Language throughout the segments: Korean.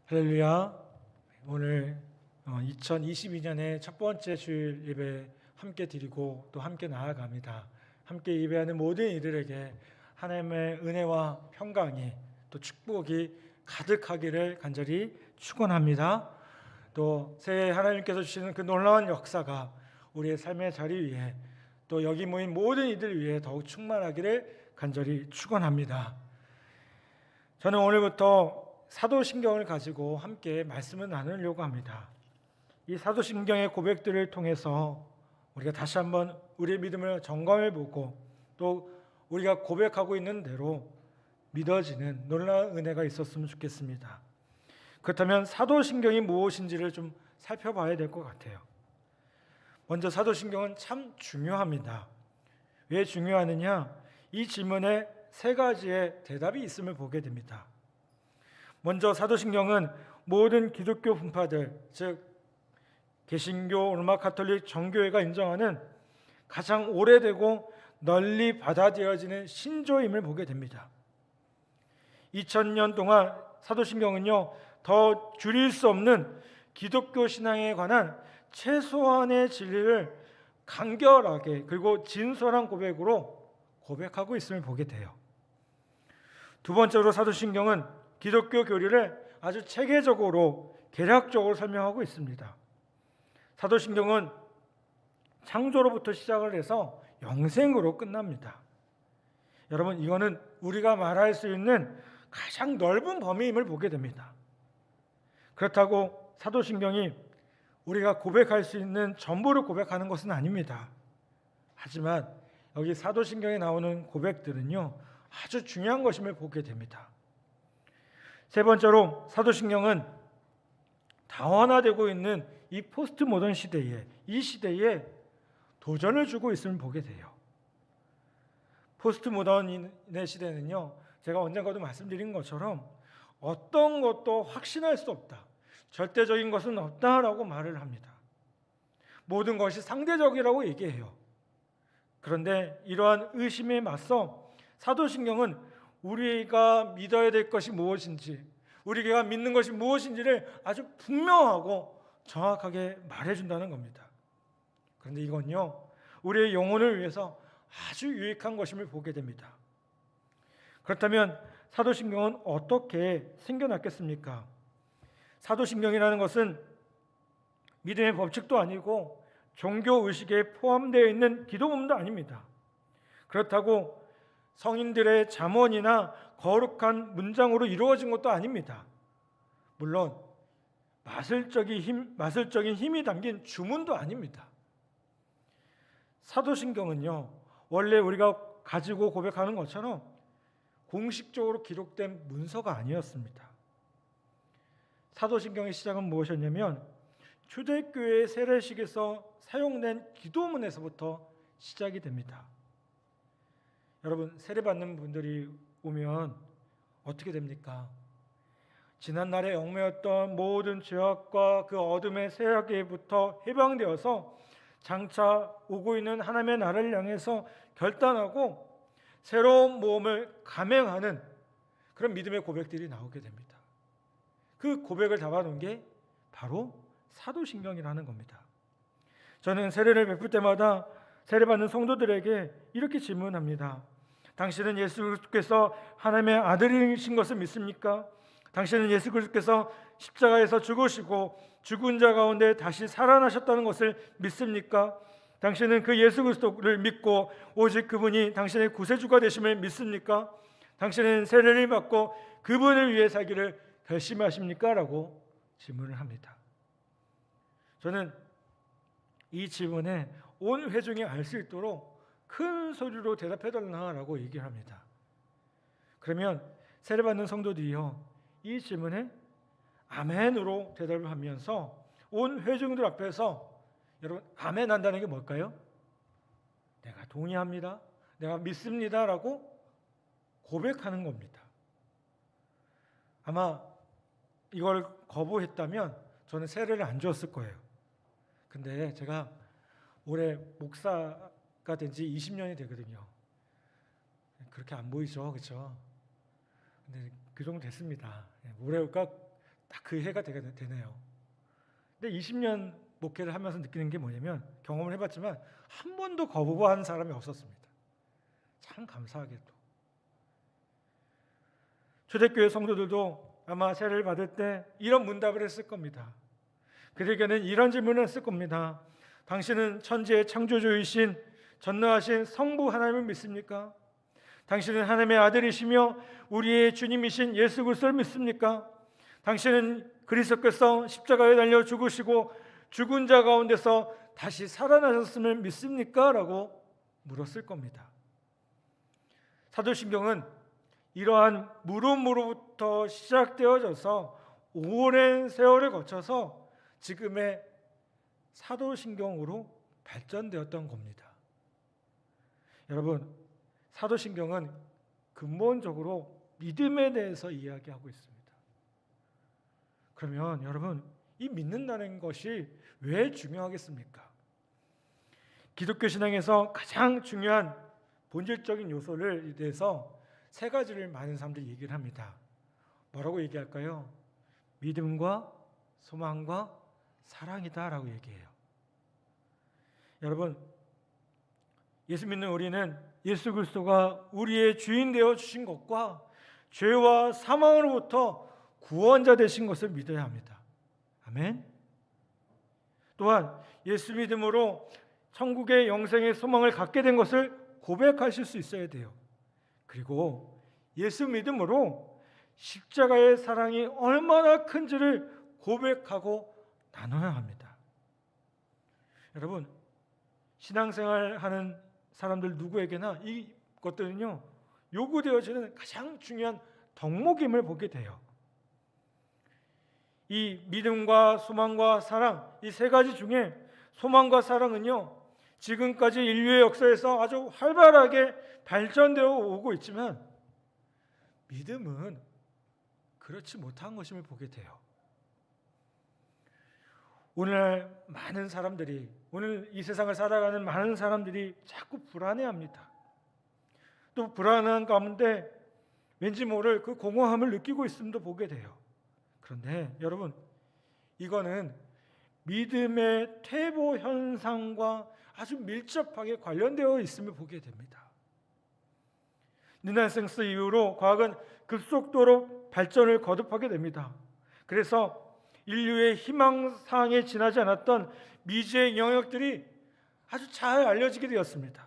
할렐루야. 오늘 2022년의 첫 번째 주일 예배 함께 드리고 또 함께 나아갑니다. 함께 예배하는 모든 이들에게 하나님의 은혜와 평강이 또 축복이 가득하기를 간절히 축원합니다. 또 새해 하나님께서 주시는 그 놀라운 역사가 우리의 삶의 자리 위에 또 여기 모인 모든 이들 위에 더욱 충만하기를 간절히 축원합니다. 저는 오늘부터 사도신경을 가지고 함께 말씀을 나누려고 합니다. 이 사도신경의 고백들을 통해서 우리가 다시 한번 우리의 믿음을 점검해 보고 또 우리가 고백하고 있는 대로 믿어지는 놀라운 은혜가 있었으면 좋겠습니다. 그렇다면 사도신경이 무엇인지를 좀 살펴봐야 될 것 같아요. 먼저 사도신경은 참 중요합니다. 왜 중요하느냐? 이 질문에 세 가지의 대답이 있음을 보게 됩니다. 먼저 사도신경은 모든 기독교 분파들, 즉 개신교, 로마 가톨릭 정교회가 인정하는 가장 오래되고 널리 받아들여지는 신조임을 보게 됩니다. 2000년 동안 사도신경은요, 더 줄일 수 없는 기독교 신앙에 관한 최소한의 진리를 간결하게 그리고 진솔한 고백으로 고백하고 있음을 보게 돼요. 두 번째로 사도신경은 기독교 교리를 아주 체계적으로 개략적으로 설명하고 있습니다. 사도신경은 창조로부터 시작을 해서 영생으로 끝납니다. 여러분, 이거는 우리가 말할 수 있는 가장 넓은 범위임을 보게 됩니다. 그렇다고 사도신경이 우리가 고백할 수 있는 전부를 고백하는 것은 아닙니다. 하지만 여기 사도신경에 나오는 고백들은요, 아주 중요한 것임을 보게 됩니다. 세 번째로 사도신경은 다원화되고 있는 이 포스트 모던 시대에, 이 시대에 도전을 주고 있음을 보게 돼요. 포스트 모던의 시대는요, 제가 언젠가도 말씀드린 것처럼 어떤 것도 확신할 수 없다, 절대적인 것은 없다라고 말을 합니다. 모든 것이 상대적이라고 얘기해요. 그런데 이러한 의심에 맞서 사도신경은 우리가 믿어야 될 것이 무엇인지, 우리가 믿는 것이 무엇인지를 아주 분명하고 정확하게 말해준다는 겁니다. 그런데 이건요, 우리의 영혼을 위해서 아주 유익한 것임을 보게 됩니다. 그렇다면 사도신경은 어떻게 생겨났겠습니까? 사도신경이라는 것은 믿음의 법칙도 아니고 종교의식에 포함되어 있는 기도문도 아닙니다. 그렇다고 성인들의 잠언이나 거룩한 문장으로 이루어진 것도 아닙니다. 물론 마술적인 힘이 담긴 주문도 아닙니다. 사도신경은요, 원래 우리가 가지고 고백하는 것처럼 공식적으로 기록된 문서가 아니었습니다. 사도신경의 시작은 무엇이었냐면 초대교회 세례식에서 사용된 기도문에서부터 시작이 됩니다. 여러분, 세례받는 분들이 오면 어떻게 됩니까? 지난날에 얽매였던 모든 죄악과 그 어둠의 세력에부터 해방되어서 장차 오고 있는 하나님의 나라를 향해서 결단하고 새로운 모험을 감행하는 그런 믿음의 고백들이 나오게 됩니다. 그 고백을 담아놓은 게 바로 사도신경이라는 겁니다. 저는 세례를 베풀 때마다 세례받는 성도들에게 이렇게 질문합니다. 당신은 예수 그리스도께서 하나님의 아들이신 것을 믿습니까? 당신은 예수 그리스도께서 십자가에서 죽으시고 죽은 자 가운데 다시 살아나셨다는 것을 믿습니까? 당신은 그 예수 그리스도를 믿고 오직 그분이 당신의 구세주가 되심을 믿습니까? 당신은 세례를 받고 그분을 위해 살기를 결심하십니까? 라고 질문을 합니다. 저는 이 질문에 온 회중이 알 수 있도록 큰 소리로 대답해달라고 얘기를 합니다. 그러면 세례받는 성도들이요, 이 질문에 아멘으로 대답을 하면서 온 회중들 앞에서 여러분, 아멘 한다는 게 뭘까요? 내가 동의합니다, 내가 믿습니다 라고 고백하는 겁니다. 아마 이걸 거부했다면 저는 세례를 안 주었을 거예요. 근데 제가 올해 목사가 된 지 20년이 되거든요. 그렇게 안 보이죠, 그렇죠? 근데 그 정도 됐습니다. 올해가 딱 그 해가 되네요. 근데 20년 목회를 하면서 느끼는 게 뭐냐면, 경험을 해봤지만 한 번도 거부한 사람이 없었습니다. 참 감사하게도. 초대교회 성도들도 아마 세례를 받을 때 이런 문답을 했을 겁니다. 그들에게는 이런 질문을 했을 겁니다. 당신은 천지의 창조주이신 전능하신 성부 하나님을 믿습니까? 당신은 하나님의 아들이시며 우리의 주님이신 예수 그리스도를 믿습니까? 당신은 그리스도께서 십자가에 달려 죽으시고 죽은 자 가운데서 다시 살아나셨음을 믿습니까? 라고 물었을 겁니다. 사도신경은 이러한 물음으로부터 시작되어져서 오랜 세월을 거쳐서 지금의 사도신경으로 발전되었던 겁니다. 여러분, 사도신경은 근본적으로 믿음에 대해서 이야기하고 있습니다. 그러면 여러분, 이 믿는다는 것이 왜 중요하겠습니까? 기독교 신앙에서 가장 중요한 본질적인 요소를 대해서 세 가지를 많은 사람들이 얘기를 합니다. 뭐라고 얘기할까요? 믿음과 소망과 사랑이다라고 얘기해요. 여러분, 예수 믿는 우리는 예수 그리스도가 우리의 주인 되어 주신 것과 죄와 사망으로부터 구원자 되신 것을 믿어야 합니다. 아멘. 또한 예수 믿음으로 천국의 영생의 소망을 갖게 된 것을 고백하실 수 있어야 돼요. 그리고 예수 믿음으로 십자가의 사랑이 얼마나 큰지를 고백하고 나눠야 합니다. 여러분, 신앙생활하는 사람들 누구에게나 이 것들은요, 요구되어지는 가장 중요한 덕목임을 보게 돼요. 이 믿음과 소망과 사랑, 이 세 가지 중에 소망과 사랑은요, 지금까지 인류의 역사에서 아주 활발하게 발전되어 오고 있지만 믿음은 그렇지 못한 것임을 보게 돼요. 오늘 많은 사람들이, 오늘 이 세상을 살아가는 많은 사람들이 자꾸 불안해합니다. 또 불안한 가운데 왠지 모를 그 공허함을 느끼고 있음도 보게 돼요. 그런데 여러분, 이거는 믿음의 퇴보 현상과 아주 밀접하게 관련되어 있음을 보게 됩니다. 르네상스 이후로 과학은 급속도로 발전을 거듭하게 됩니다. 그래서 인류의 희망사항에 지나지 않았던 미지의 영역들이 아주 잘 알려지게 되었습니다.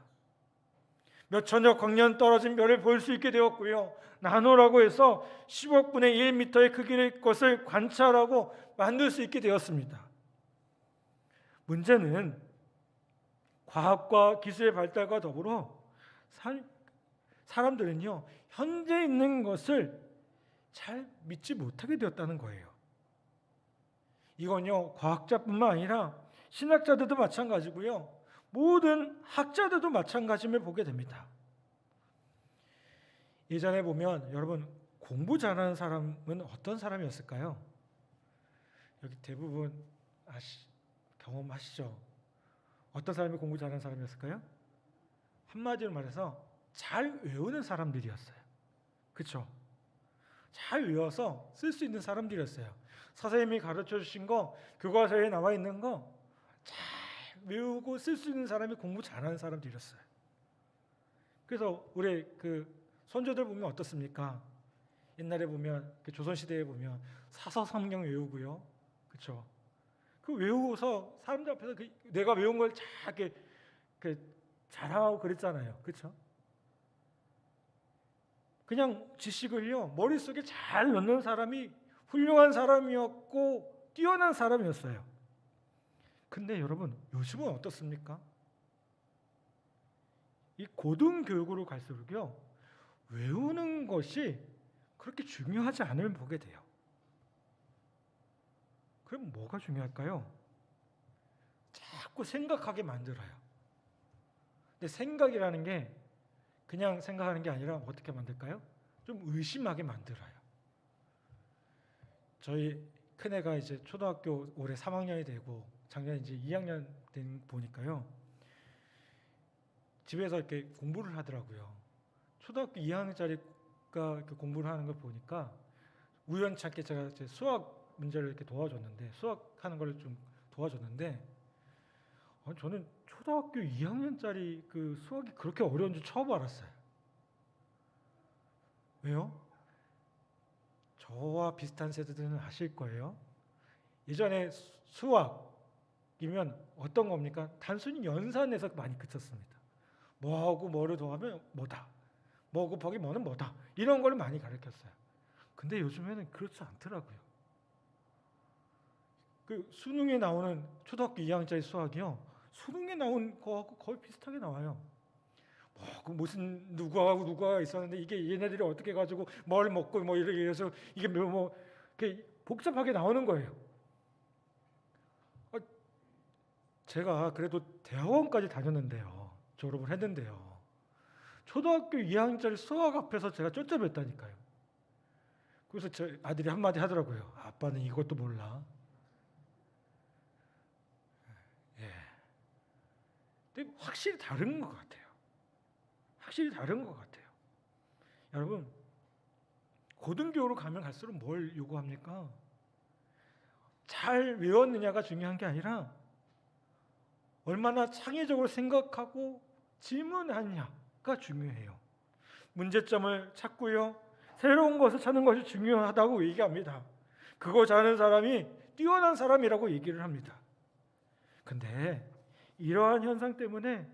몇 천여 광년 떨어진 별을 볼 수 있게 되었고요. 나노라고 해서 10억 분의 1m의 크기의 것을 관찰하고 만들 수 있게 되었습니다. 문제는 과학과 기술의 발달과 더불어 사람들은요, 현재 있는 것을 잘 믿지 못하게 되었다는 거예요. 이건요, 과학자뿐만 아니라 신학자들도 마찬가지고요, 모든 학자들도 마찬가지임을 보게 됩니다. 예전에 보면 여러분, 공부 잘하는 사람은 어떤 사람이었을까요? 여기 대부분 경험하시죠? 어떤 사람이 공부 잘하는 사람이었을까요? 한마디로 말해서 잘 외우는 사람들이었어요. 그렇죠? 잘 외워서 쓸 수 있는 사람들이었어요. 선생님이 가르쳐 주신 거, 교과서에 나와 있는 거 잘 외우고 쓸 수 있는 사람이 공부 잘하는 사람들이었어요. 그래서 우리 선조들 보면 어떻습니까? 옛날에 보면 조선시대에 보면 사서성경 외우고요, 그렇죠? 그 외우고서 사람들 앞에서 내가 외운 걸 잘 자랑하고 그랬잖아요, 그렇죠? 그냥 지식을요 머릿속에 잘 넣는 사람이 훌륭한 사람이었고 뛰어난 사람이었어요. 근데 여러분, 요즘은 어떻습니까? 이 고등교육으로 갈수록요, 외우는 것이 그렇게 중요하지 않음을 보게 돼요. 그럼 뭐가 중요할까요? 자꾸 생각하게 만들어요. 근데 생각이라는 게 그냥 생각하는 게 아니라 어떻게 만들까요? 좀 의심하게 만들어요. 저희 큰애가 이제 초등학교 올해 3학년이 되고 작년에 이제 2학년 된 보니까요, 집에서 이렇게 공부를 하더라고요. 초등학교 2학년짜리가 이렇게 공부를 하는 걸 보니까 우연찮게 제가 수학 문제를 이렇게 도와줬는데, 수학하는 걸 좀 도와줬는데, 저는 초등학교 2학년짜리 그 수학이 그렇게 어려운 줄 처음 알았어요. 왜요? 저와 비슷한 세대들은 아실 거예요. 예전에 수학이면 어떤 겁니까? 단순히 연산에서 많이 그쳤습니다. 뭐하고 뭐를 더하면 뭐다, 뭐 곱하기 뭐는 뭐다, 이런 걸 많이 가르쳤어요. 근데 요즘에는 그렇지 않더라고요. 그 수능에 나오는 초등학교 2학년짜리 수학이요, 수능에 나온 거하고 거의 비슷하게 나와요. 그 무슨 누구하고 누가 있었는데 이게 얘네들이 어떻게 가지고 뭘 먹고 뭐 이렇게 해서 이게 뭐 복잡하게 나오는 거예요. 제가 그래도 대학원까지 다녔는데요, 졸업을 했는데요, 초등학교 2학년짜리 수학 앞에서 제가 쫄쫄했다니까요. 그래서 제 아들이 한마디 하더라고요. 아빠는 이것도 몰라. 예. 근데 확실히 다른 것 같아요. 확실히 다른 것 같아요. 여러분, 고등교로 가면 갈수록 뭘 요구합니까? 잘 외웠느냐가 중요한 게 아니라 얼마나 창의적으로 생각하고 질문하느냐가 중요해요. 문제점을 찾고요, 새로운 것을 찾는 것이 중요하다고 얘기합니다. 그거 잘하는 사람이 뛰어난 사람이라고 얘기를 합니다. 근데 이러한 현상 때문에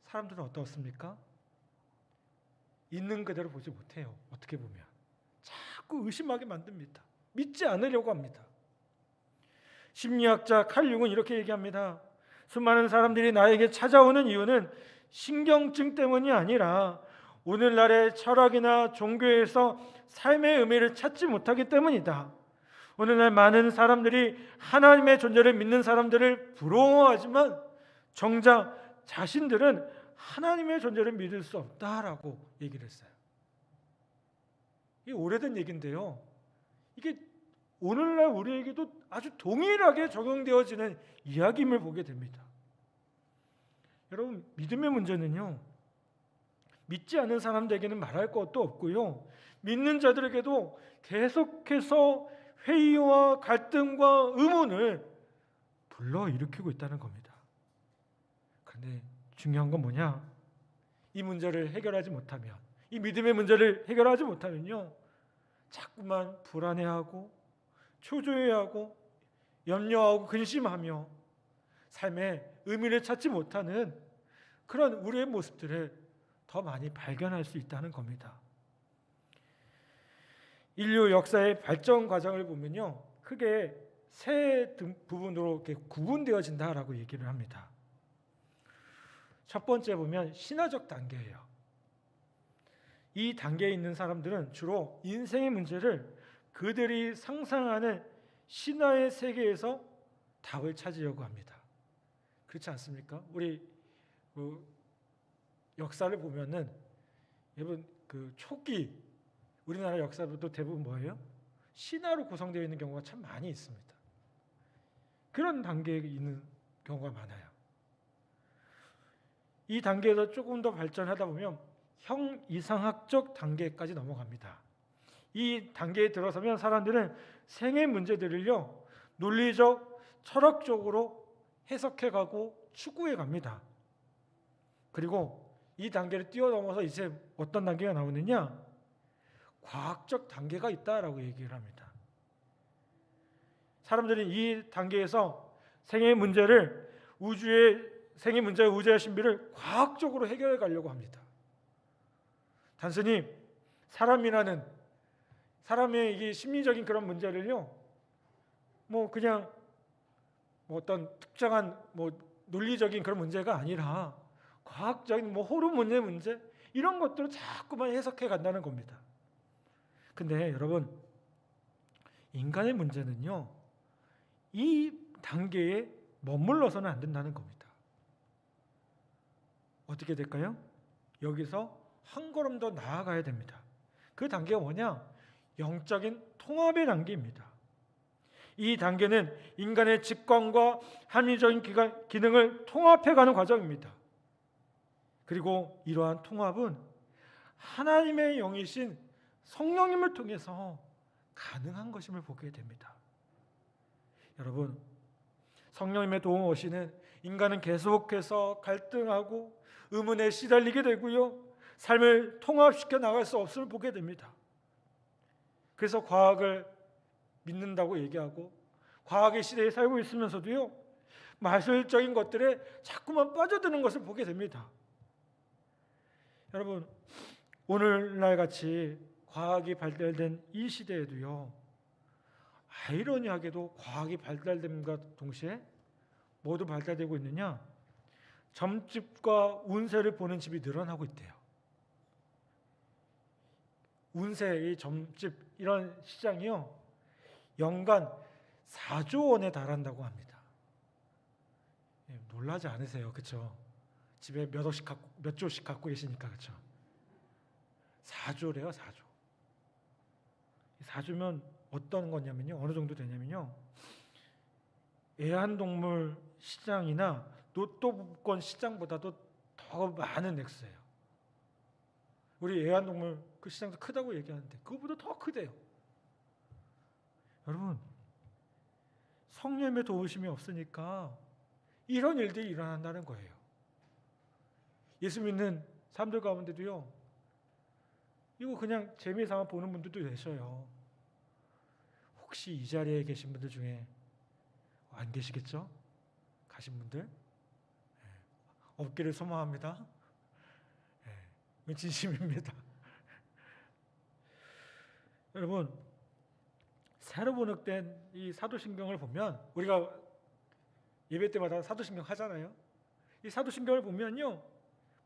사람들은 어떻습니까? 있는 그대로 보지 못해요. 어떻게 보면 자꾸 의심하게 만듭니다. 믿지 않으려고 합니다. 심리학자 칼 융은 이렇게 얘기합니다. 수많은 사람들이 나에게 찾아오는 이유는 신경증 때문이 아니라 오늘날의 철학이나 종교에서 삶의 의미를 찾지 못하기 때문이다. 오늘날 많은 사람들이 하나님의 존재를 믿는 사람들을 부러워하지만 정작 자신들은 하나님의 존재를 믿을 수 없다라고 얘기를 했어요. 이게 오래된 얘기인데요, 이게 오늘날 우리에게도 아주 동일하게 적용되어지는 이야기임을 보게 됩니다. 여러분, 믿음의 문제는요, 믿지 않는 사람들에게는 말할 것도 없고요, 믿는 자들에게도 계속해서 회의와 갈등과 의문을 불러일으키고 있다는 겁니다. 그런데 중요한 건 뭐냐? 이 문제를 해결하지 못하면, 이 믿음의 문제를 해결하지 못하면요, 자꾸만 불안해하고 초조해하고 염려하고 근심하며 삶의 의미를 찾지 못하는 그런 우리의 모습들을 더 많이 발견할 수 있다는 겁니다. 인류 역사의 발전 과정을 보면요, 크게 세 부분으로 이렇게 구분되어진다라고 얘기를 합니다. 첫 번째 보면 신화적 단계예요. 이 단계에 있는 사람들은 주로 인생의 문제를 그들이 상상하는 신화의 세계에서 답을 찾으려고 합니다. 그렇지 않습니까? 우리 역사를 보면은 여러분, 그 초기 우리나라 역사도 대부분 뭐예요? 신화로 구성되어 있는 경우가 참 많이 있습니다. 그런 단계에 있는 경우가 많아요. 이 단계에서 조금 더 발전하다 보면 형이상학적 단계까지 넘어갑니다. 이 단계에 들어서면 사람들은 생의 문제들을요, 논리적, 철학적으로 해석해가고 추구해갑니다. 그리고 이 단계를 뛰어넘어서 이제 어떤 단계가 나오느냐? 과학적 단계가 있다라고 얘기를 합니다. 사람들은 이 단계에서 생의 문제를 생의 문제와 우주의 신비를 과학적으로 해결해 가려고 합니다. 단순히 사람이라는 사람의 이게 심리적인 그런 문제를요, 그냥 어떤 특정한 논리적인 그런 문제가 아니라 과학적인 호르몬의 문제, 이런 것들을 자꾸만 해석해 간다는 겁니다. 근데 여러분, 인간의 문제는요, 이 단계에 머물러서는 안 된다는 겁니다. 어떻게 될까요? 여기서 한 걸음 더 나아가야 됩니다. 그 단계가 뭐냐? 영적인 통합의 단계입니다. 이 단계는 인간의 직관과 합리적인 기능을 통합해가는 과정입니다. 그리고 이러한 통합은 하나님의 영이신 성령님을 통해서 가능한 것임을 보게 됩니다. 여러분, 성령님의 도움 없이는 인간은 계속해서 갈등하고 의문에 시달리게 되고요, 삶을 통합시켜 나갈 수 없음을 보게 됩니다. 그래서 과학을 믿는다고 얘기하고 과학의 시대에 살고 있으면서도요, 마술적인 것들에 자꾸만 빠져드는 것을 보게 됩니다. 여러분, 오늘날 같이 과학이 발달된 이 시대에도요, 아이러니하게도 과학이 발달됨과 동시에 모두 발달되고 있느냐? 점집과 운세를 보는 집이 늘어나고 있대요. 운세, 이 점집 이런 시장이요, 연간 4조 원에 달한다고 합니다. 놀라지 않으세요, 그렇죠? 집에 몇 조씩 갖고 계시니까, 그렇죠? 4조래요, 4조. 4조면 어떤 거냐면요, 어느 정도 되냐면요, 애완동물 시장이나 로또권 시장보다도 더 많은 액수예요. 우리 애완동물 그 시장도 크다고 얘기하는데 그거보다 더 크대요. 여러분, 성령님의 도우심이 없으니까 이런 일들이 일어난다는 거예요. 예수 믿는 사람들 가운데도요, 이거 그냥 재미삼아 보는 분들도 계셔요. 혹시 이 자리에 계신 분들 중에 안 계시겠죠? 가신 분들? 없기를 소망합니다. 진심입니다. 여러분, 새로 번역된 이 사도신경을 보면, 우리가 예배 때마다 사도신경 하잖아요. 이 사도신경을 보면요,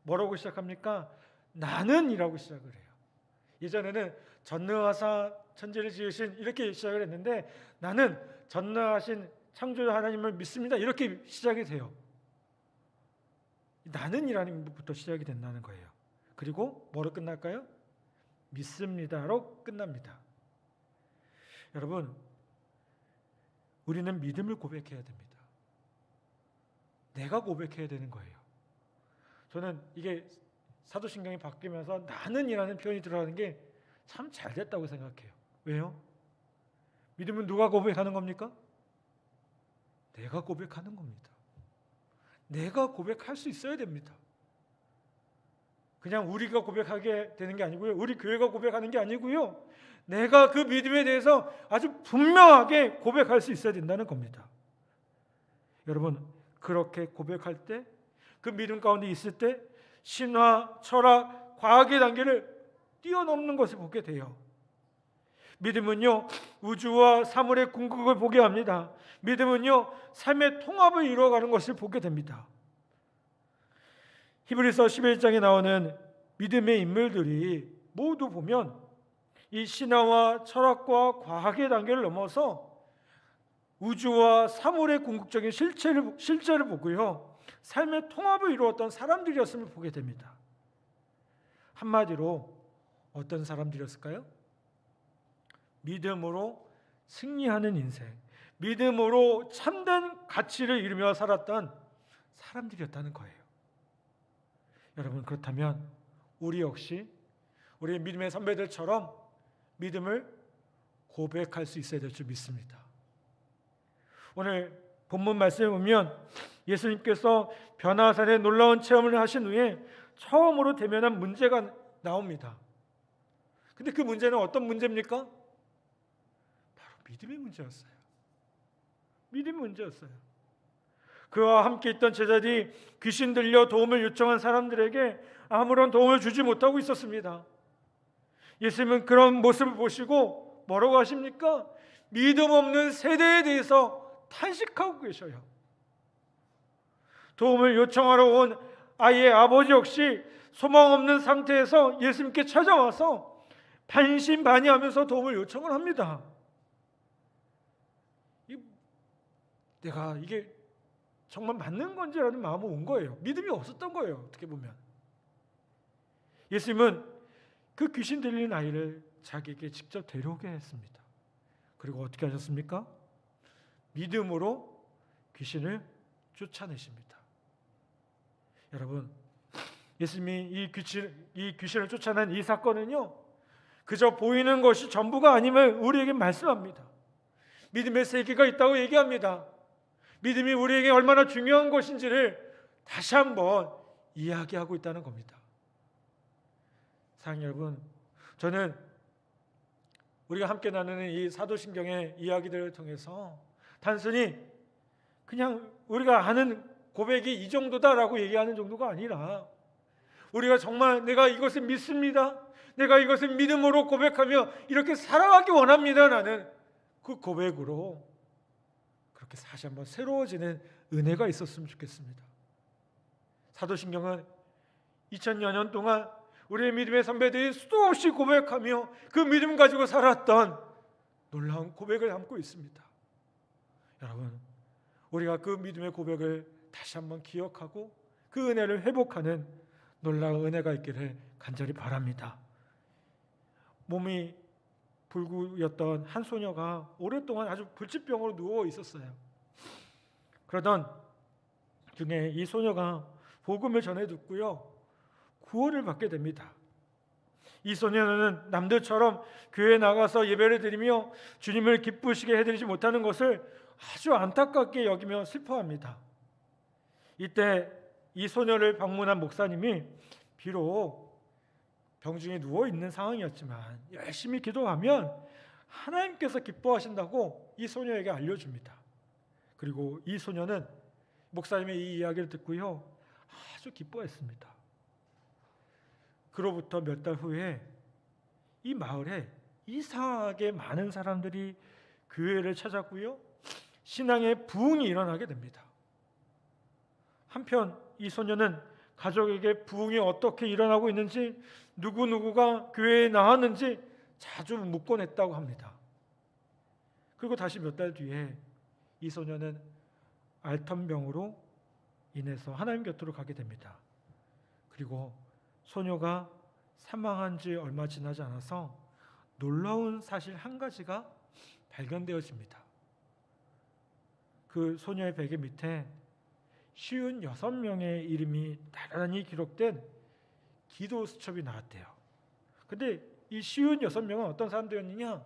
뭐라고 시작합니까? 나는이라고 시작을 해요. 예전에는 전능하사 천지를 지으신 이렇게 시작을 했는데, 나는 전능하신 창조 하나님을 믿습니다, 이렇게 시작이 돼요. 나는이라는 것부터 시작이 된다는 거예요. 그리고 뭐로 끝날까요? 믿습니다로 끝납니다. 여러분, 우리는 믿음을 고백해야 됩니다. 내가 고백해야 되는 거예요. 저는 이게 사도신경이 바뀌면서 나는이라는 표현이 들어가는 게 참 잘 됐다고 생각해요. 왜요? 믿음은 누가 고백하는 겁니까? 내가 고백하는 겁니다. 내가 고백할 수 있어야 됩니다. 그냥 우리가 고백하게 되는 게 아니고요, 우리 교회가 고백하는 게 아니고요, 내가 그 믿음에 대해서 아주 분명하게 고백할 수 있어야 된다는 겁니다. 여러분, 그렇게 고백할 때, 그 믿음 가운데 있을 때 신화, 철학, 과학의 단계를 뛰어넘는 것을 보게 돼요. 믿음은요, 우주와 사물의 궁극을 보게 합니다. 믿음은요, 삶의 통합을 이루어가는 것을 보게 됩니다. 히브리서 11장에 나오는 믿음의 인물들이 모두 보면 이 신화와 철학과 과학의 단계를 넘어서 우주와 사물의 궁극적인 실제를 보고요, 삶의 통합을 이루었던 사람들이었음을 보게 됩니다. 한마디로 어떤 사람들이었을까요? 믿음으로 승리하는 인생, 믿음으로 참된 가치를 이루며 살았던 사람들이었다는 거예요. 여러분, 그렇다면 우리 역시 우리 믿음의 선배들처럼 믿음을 고백할 수 있어야 될 줄 믿습니다. 오늘 본문 말씀에 보면 예수님께서 변화산의 놀라운 체험을 하신 후에 처음으로 대면한 문제가 나옵니다. 근데 그 문제는 어떤 문제입니까? 바로 믿음의 문제였어요. 믿음의 문제였어요. 그와 함께 있던 제자들이 귀신 들려 도움을 요청한 사람들에게 아무런 도움을 주지 못하고 있었습니다. 예수님은 그런 모습을 보시고 뭐라고 하십니까? 믿음 없는 세대에 대해서 탄식하고 계셔요. 도움을 요청하러 온 아이의 아버지 역시 소망 없는 상태에서 예수님께 찾아와서 반신반의하면서 도움을 요청을 합니다. 내가 이게 정말 맞는 건지라는 마음이 온 거예요. 믿음이 없었던 거예요, 어떻게 보면. 예수님은 그 귀신 들린 아이를 자기에게 직접 데려오게 했습니다. 그리고 어떻게 하셨습니까? 믿음으로 귀신을 쫓아내십니다. 여러분, 예수님이 이 귀신을 쫓아낸 이 사건은요, 그저 보이는 것이 전부가 아님을 우리에게 말씀합니다. 믿음의 세계가 있다고 얘기합니다. 믿음이 우리에게 얼마나 중요한 것인지를 다시 한번 이야기하고 있다는 겁니다. 사랑하는 여러분, 저는 우리가 함께 나누는 이 사도신경의 이야기들을 통해서 단순히 그냥 우리가 아는 고백이 이 정도다라고 얘기하는 정도가 아니라 우리가 정말 내가 이것을 믿습니다, 내가 이것을 믿음으로 고백하며 이렇게 살아가기 원합니다 라는 그 고백으로 그렇게 다시 한번 새로워지는 은혜가 있었으면 좋겠습니다. 사도신경은 2000여 년 동안 우리의 믿음의 선배들이 수도 없이 고백하며 그 믿음 가지고 살았던 놀라운 고백을 담고 있습니다. 여러분, 우리가 그 믿음의 고백을 다시 한번 기억하고 그 은혜를 회복하는 놀라운 은혜가 있기를 간절히 바랍니다. 몸이 불구였던 한 소녀가 오랫동안 아주 불치병으로 누워 있었어요. 그러던 중에 이 소녀가 복음을 전해 듣고요, 구원을 받게 됩니다. 이 소녀는 남들처럼 교회에 나가서 예배를 드리며 주님을 기쁘시게 해드리지 못하는 것을 아주 안타깝게 여기며 슬퍼합니다. 이때 이 소녀를 방문한 목사님이 비록 병중에 누워있는 상황이었지만 열심히 기도하면 하나님께서 기뻐하신다고 이 소녀에게 알려줍니다. 그리고 이 소녀는 목사님의 이 이야기를 듣고요, 아주 기뻐했습니다. 그로부터 몇 달 후에 이 마을에 이상하게 많은 사람들이 교회를 찾았고요, 신앙의 부흥이 일어나게 됩니다. 한편 이 소녀는 가족에게 부흥이 어떻게 일어나고 있는지, 누구누구가 교회에 나왔는지 자주 묻곤 했다고 합니다. 그리고 다시 몇 달 뒤에 이 소녀는 알턴병으로 인해서 하나님 곁으로 가게 됩니다. 그리고 소녀가 사망한 지 얼마 지나지 않아서 놀라운 사실 한 가지가 발견되어집니다. 그 소녀의 베개 밑에 56명의 이름이 나란히 기록된 기도 수첩이 나왔대요. 근데 이 56명은 어떤 사람들이었느냐?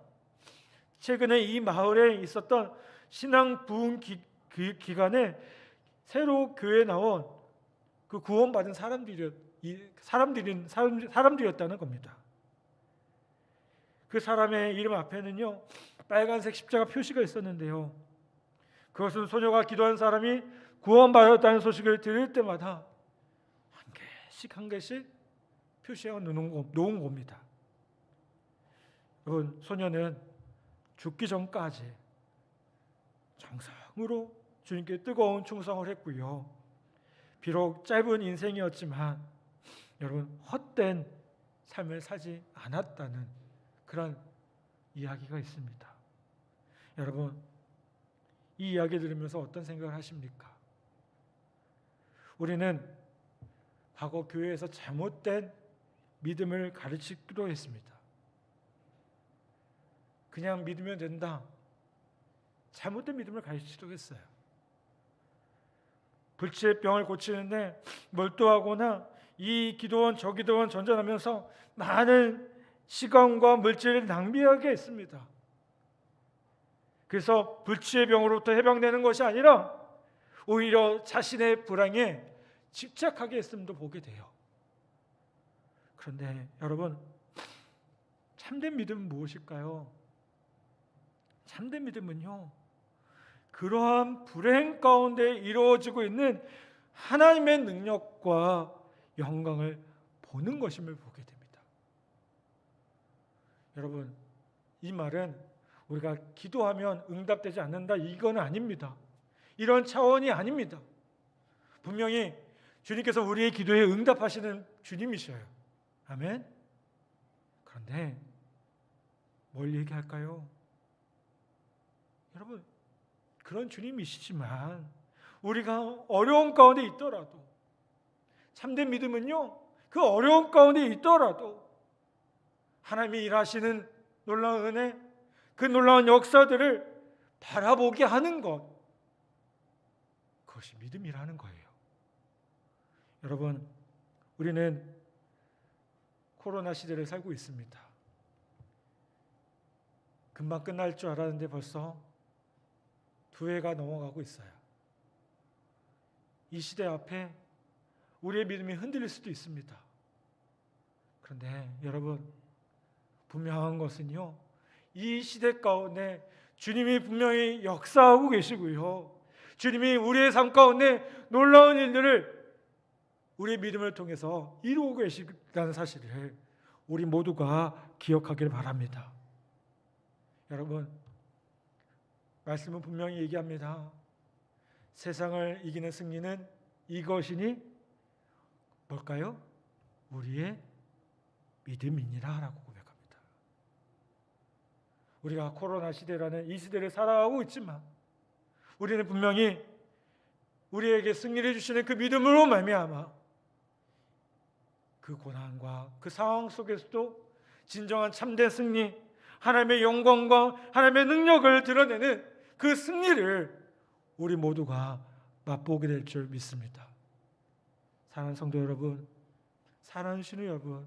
최근에 이 마을에 있었던 신앙 부흥 기간에 새로 교회에 나온 그 구원받은 사람들이었다는 겁니다. 그 사람의 이름 앞에는요, 빨간색 십자가 표시가 있었는데요, 그것은 소녀가 기도한 사람이 구원받았다는 소식을 들을 때마다 한 개씩 표시해 놓은 겁니다. 여러분, 소녀는 죽기 전까지 정성으로 주님께 뜨거운 충성을 했고요, 비록 짧은 인생이었지만 여러분, 헛된 삶을 살지 않았다는 그런 이야기가 있습니다. 여러분, 이 이야기 들으면서 어떤 생각을 하십니까? 우리는 과거 교회에서 잘못된 믿음을 가르치기도 했습니다. 그냥 믿으면 된다, 잘못된 믿음을 가르치기도 했어요. 불치의 병을 고치는데 몰두하거나 이 기도원 저 기도원 전전하면서 많은 시간과 물질을 낭비하게 했습니다. 그래서 불치의 병으로부터 해방되는 것이 아니라 오히려 자신의 불행에 집착하게 했음도 보게 돼요. 그런데 여러분, 참된 믿음은 무엇일까요? 참된 믿음은요, 그러한 불행 가운데 이루어지고 있는 하나님의 능력과 영광을 보는 것임을 보게 됩니다. 여러분, 이 말은 우리가 기도하면 응답되지 않는다, 이건 아닙니다. 이런 차원이 아닙니다. 분명히 주님께서 우리의 기도에 응답하시는 주님이셔요. 아멘. 그런데 뭘 얘기할까요? 여러분, 그런 주님이시지만 우리가 어려운 가운데 있더라도, 참된 믿음은요, 그 어려운 가운데 있더라도 하나님이 일하시는 놀라운 은혜, 그 놀라운 역사들을 바라보게 하는 것, 그것이 믿음이라는 거예요. 여러분, 우리는 코로나 시대를 살고 있습니다. 금방 끝날 줄 알았는데 벌써 2해가 넘어가고 있어요. 이 시대 앞에 우리의 믿음이 흔들릴 수도 있습니다. 그런데 여러분, 분명한 것은요, 이 시대 가운데 주님이 분명히 역사하고 계시고요, 주님이 우리의 삶 가운데 놀라운 일들을 우리의 믿음을 통해서 이루고 계시다는 사실을 우리 모두가 기억하길 바랍니다. 여러분, 말씀은 분명히 얘기합니다. 세상을 이기는 승리는 이것이니 뭘까요? 우리의 믿음이니라 라고 고백합니다. 우리가 코로나 시대라는 이 시대를 살아가고 있지만 우리는 분명히 우리에게 승리를 주시는 그 믿음으로 말미암아 그 고난과 그 상황 속에서도 진정한 참된 승리, 하나님의 영광과 하나님의 능력을 드러내는 그 승리를 우리 모두가 맛보게 될 줄 믿습니다. 사랑하는 성도 여러분, 사랑하는 신우 여러분,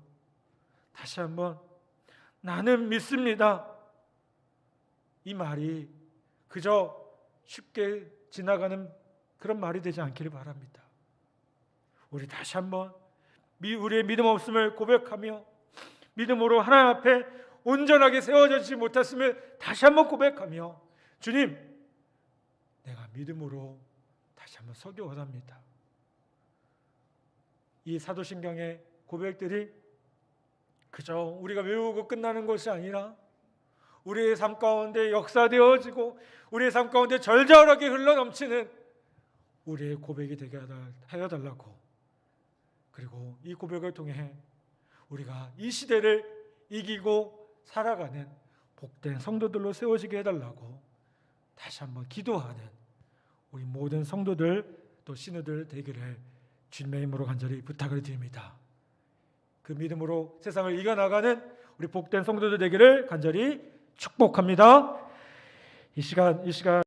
다시 한번 나는 믿습니다, 이 말이 그저 쉽게 지나가는 그런 말이 되지 않기를 바랍니다. 우리 다시 한번 우리의 믿음 없음을 고백하며 믿음으로 하나님 앞에 온전하게 세워지지 못했음을 다시 한번 고백하며 주님, 내가 믿음으로 다시 한번 서기 원합니다. 이 사도신경의 고백들이 그저 우리가 외우고 끝나는 것이 아니라 우리의 삶 가운데 역사되어지고 우리의 삶 가운데 절절하게 흘러넘치는 우리의 고백이 되게 하여 달라고, 그리고 이 고백을 통해 우리가 이 시대를 이기고 살아가는 복된 성도들로 세워지게 해달라고 다시 한번 기도하는 우리 모든 성도들 또 신우들 되기를 주님의 이름으로 간절히 부탁을 드립니다. 그 믿음으로 세상을 이겨나가는 우리 복된 성도들 되기를 간절히 축복합니다. 이 시간